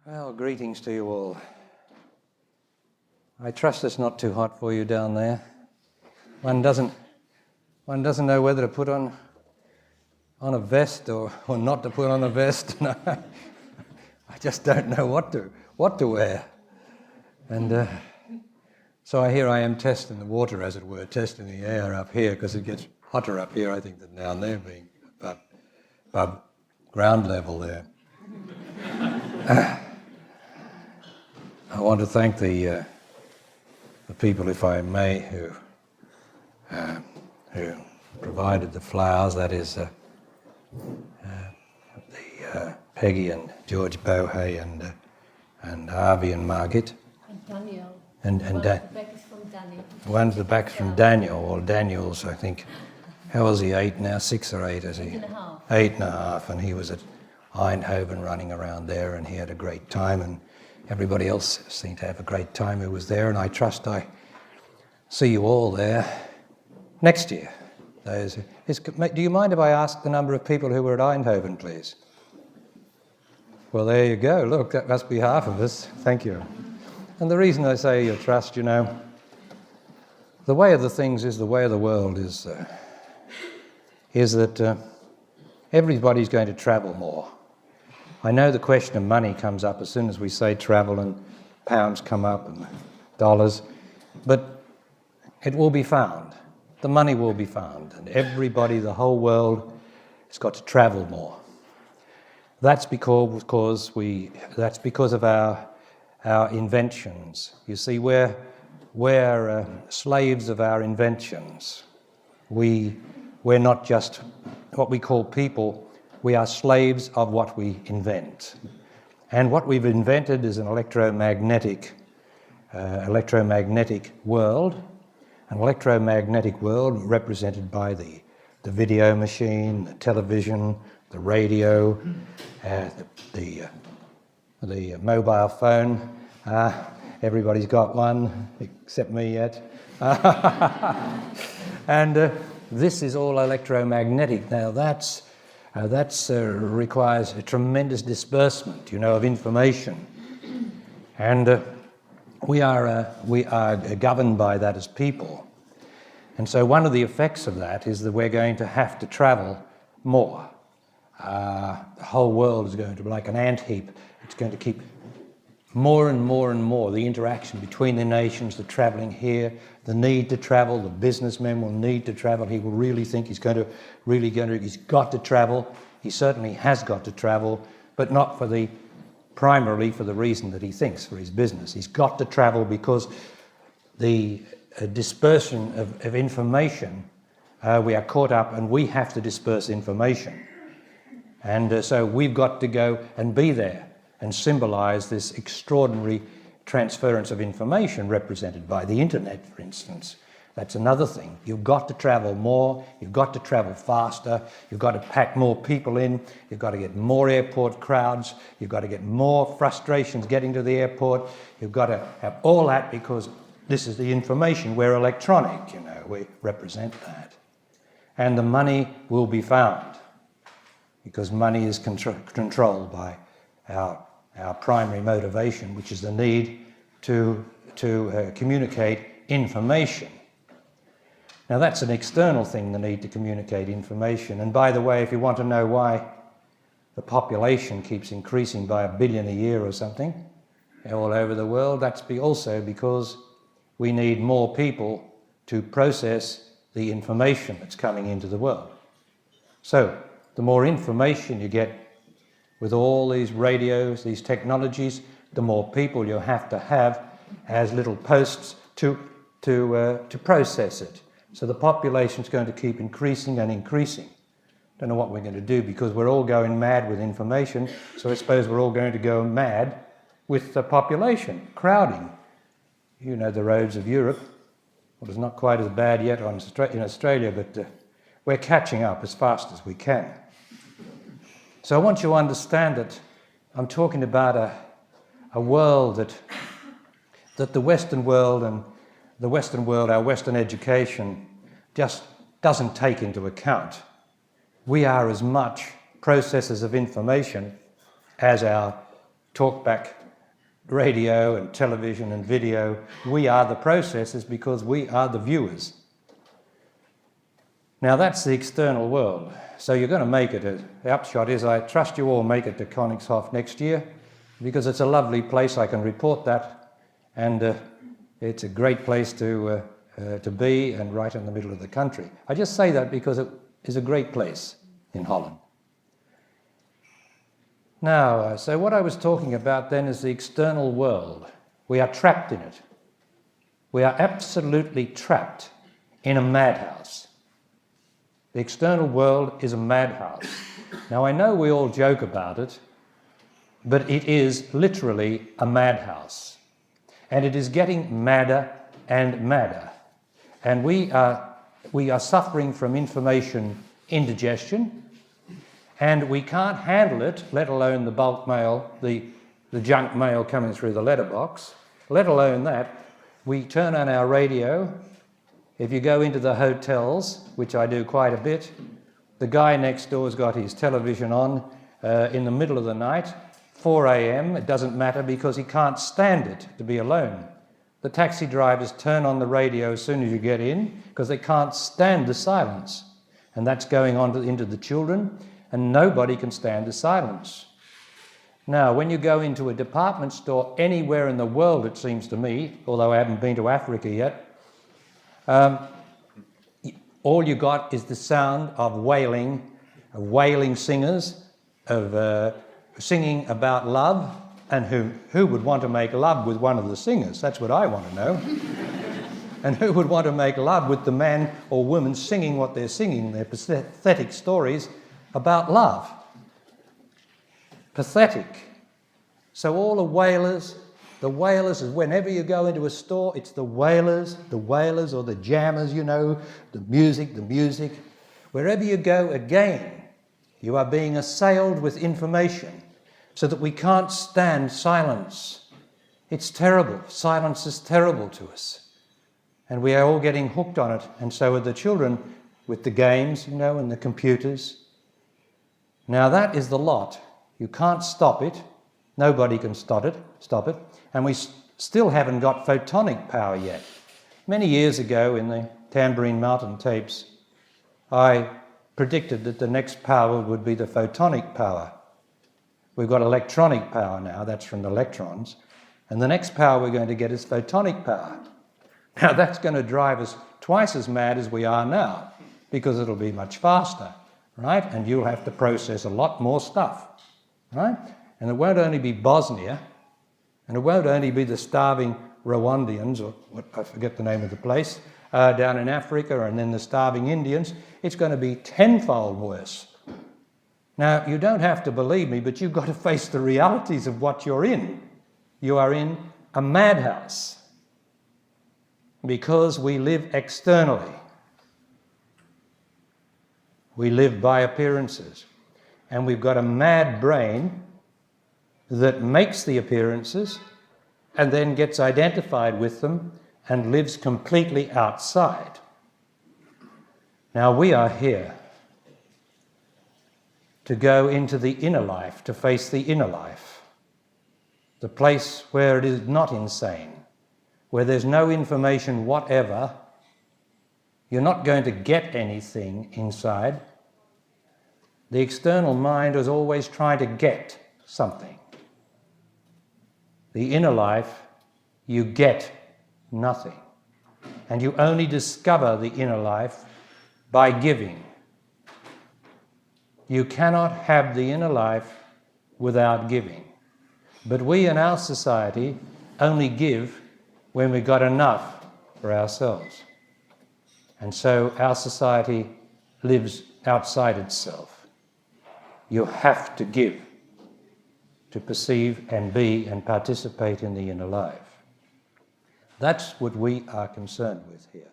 Well, greetings to you all. I trust it's not too hot for you down there. One doesn't know whether to put on a vest or not to put on a vest. No, I just don't know what to wear. And so here I am testing the water, as it were, testing the air up here, because it gets hotter up here, I think, than down there, being above ground level there. I want to thank the people, if I may, who provided the flowers. That is Peggy and George Bohe and Harvey and Margit. And Daniel. And the back is from Daniel. One's the back's from Daniel, or Daniel's, I think. How was he, 8 now? 6 or 8, is he? 8.5. 8.5, and he was at Eindhoven running around there, and he had a great time, and everybody else seemed to have a great time who was there, and I trust I see you all there next year. Do you mind if I ask the number of people who were at Eindhoven, please? Well, there you go. Look, that must be half of us. Thank you. And the reason I say you trust, the way of the things is the way of the world is that everybody's going to travel more. I know the question of money comes up as soon as we say travel, and pounds come up and dollars, but it will be found. The money will be found, and everybody, the whole world, has got to travel more. That's because of our inventions. You see, we're slaves of our inventions. We're not just what we call people. We are slaves of what we invent. And what we've invented is an electromagnetic world, an electromagnetic world represented by the video machine, the television, the radio, the mobile phone. Everybody's got one, except me yet. And this is all electromagnetic. Now that requires a tremendous disbursement, of information, and we are governed by that as people. And so one of the effects of that is that we're going to have to travel more. The whole world is going to be like an ant heap. It's going to keep more and more and more. The interaction between the nations, the travelling here, the need to travel. The businessman will need to travel. He will really think he's got to travel. He certainly has got to travel, but not primarily for the reason that he thinks, for his business. He's got to travel because the dispersion of information, we are caught up and we have to disperse information. And so we've got to go and be there and symbolise this extraordinary transference of information represented by the internet, for instance. That's another thing. You've got to travel more, you've got to travel faster, you've got to pack more people in, you've got to get more airport crowds, you've got to get more frustrations getting to the airport, you've got to have all that because this is the information. We're electronic, we represent that. And the money will be found because money is controlled by our primary motivation, which is the need to communicate information. Now that's an external thing, the need to communicate information. And by the way, if you want to know why the population keeps increasing by 1 billion a year or something all over the world, that's also because we need more people to process the information that's coming into the world. So the more information you get with all these radios, these technologies, the more people you have to have as little posts to process it. So the population's going to keep increasing and increasing. Don't know what we're going to do because we're all going mad with information, so I suppose we're all going to go mad with the population, crowding. The roads of Europe. Well, it's not quite as bad yet in Australia, but we're catching up as fast as we can. So I want you to understand that I'm talking about a world that the Western world and our Western education just doesn't take into account. We are as much processors of information as our talkback radio and television and video. We are the processors because we are the viewers. Now that's the external world. So you're going to make it. The upshot is I trust you all make it to Koningshof next year because it's a lovely place. I can report that. And it's a great place to be and right in the middle of the country. I just say that because it is a great place in Holland. Now, so what I was talking about then is the external world. We are trapped in it. We are absolutely trapped in a madhouse. The external world is a madhouse. Now, I know we all joke about it, but it is literally a madhouse. And it is getting madder and madder. And we are suffering from information indigestion, and we can't handle it, let alone the bulk mail, the junk mail coming through the letterbox, let alone that. We turn on our radio. If you go into the hotels, which I do quite a bit, the guy next door's got his television on in the middle of the night, 4 a.m. It doesn't matter because he can't stand it to be alone. The taxi drivers turn on the radio as soon as you get in because they can't stand the silence. And that's going on into the children, and nobody can stand the silence. Now, when you go into a department store anywhere in the world, it seems to me, although I haven't been to Africa yet, all you got is the sound of wailing singers, of singing about love, and who would want to make love with one of the singers? That's what I want to know. And who would want to make love with the man or woman singing what they're singing, their pathetic stories about love? Pathetic. So all the wailers is whenever you go into a store, it's the wailers or the jammers, you know, the music. Wherever you go, again, you are being assailed with information so that we can't stand silence. It's terrible. Silence is terrible to us. And we are all getting hooked on it, and so are the children with the games, you know, and the computers. Now that is the lot. You can't stop it. Nobody can stop it. And we still haven't got photonic power yet. Many years ago in the Tambourine Mountain tapes, I predicted that the next power would be the photonic power. We've got electronic power now, that's from the electrons. And the next power we're going to get is photonic power. Now that's going to drive us twice as mad as we are now, because it'll be much faster, right? And you'll have to process a lot more stuff, right? And it won't only be Bosnia, and it won't only be the starving Rwandians, or I forget the name of the place, down in Africa, and then the starving Indians. It's going to be tenfold worse. Now, you don't have to believe me, but you've got to face the realities of what you're in. You are in a madhouse because we live externally. We live by appearances. And we've got a mad brain that makes the appearances and then gets identified with them and lives completely outside. Now we are here to go into the inner life, to face the inner life, the place where it is not insane, where there's no information whatever. You're not going to get anything inside. The external mind is always trying to get something. The inner life, you get nothing. And you only discover the inner life by giving. You cannot have the inner life without giving. But we in our society only give when we've got enough for ourselves. And so our society lives outside itself. You have to give to perceive and be and participate in the inner life. That's what we are concerned with here.